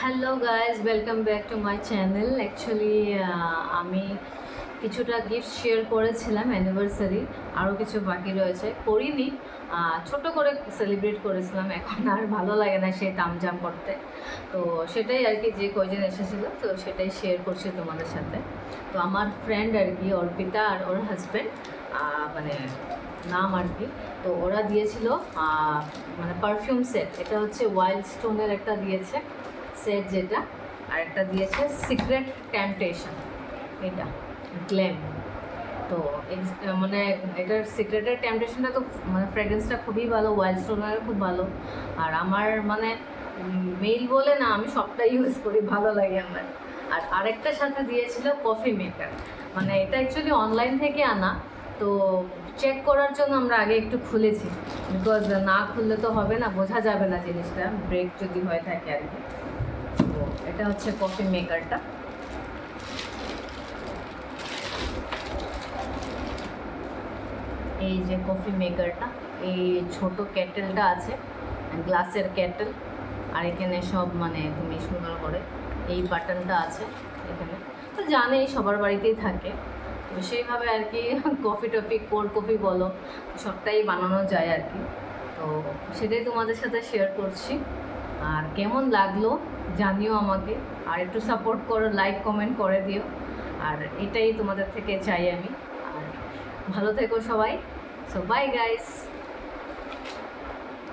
Hello guys, welcome back to my channel. Actually আমি কিছুটা gift share করেছিলাম anniversary, আরও কিছু বাকি রয়েছে, করিনি। ছোট করে সেলিব্রেট করেছিলাম, এখন আর ভালো লাগে না সেই তামঝাম করতে। তো সেটাই আর কি, যে কয়জন এসেছিলো তো সেটাই শেয়ার করছি তোমাদের সাথে। তো আমার ফ্রেন্ড আর কি, অর্পিতা আর ওর হাজব্যান্ড, মানে নাম আর কি, তো ওরা দিয়েছিল মানে পারফিউম সেট। এটা হচ্ছে ওয়াইল্ড স্টোনের একটা দিয়েছে সেট, যেটা আর একটা দিয়েছে সিক্রেট টেম্পটেশন, এটা গ্ল্যাম। তো মানে এটার সিক্রেটের টেম্পটেশনটা তো মানে ফ্র্যাগ্রেন্সটা খুবই ভালো, ওয়াইল্ড স্টোনের খুব ভালো। আর আমার মানে মেল বলে না, আমি সবটাই ইউজ করি, ভালো লাগে আমার। আর আরেকটার সাথে দিয়েছিল কফি মেকার, মানে এটা অ্যাকচুয়ালি অনলাইন থেকে আনা। তো চেক করার জন্য আমরা আগে একটু খুলেছি, বিকজ না খুললে তো হবে না, বোঝা যাবে না জিনিসটা, ব্রেক যদি হয়ে থাকে আর কি। তো এটা হচ্ছে কফি মেকারটা। এই যে কফি মেকারটা, এই ছোট কেটেলটা আছে, গ্লাসের কেটেল। আর এখানে সব মানে তুমি সুন্দর করে এই বাটনটা আছে এখানে, তো জানেই সবার বাড়িতেই থাকে। তো সেইভাবে আর কি কফি টফি, কোল্ড কফি বলো, সবটাই বানানো যায় আর কি। তো সেটাই তোমাদের সাথে শেয়ার করছি। আর কেমন লাগলো জানিও আমাকে, আর একটু সাপোর্ট করো, লাইক কমেন্ট করে দিও। আর এটাই তোমাদের থেকে চাই আমি। আর ভালো থেকো সবাই। So bye guys.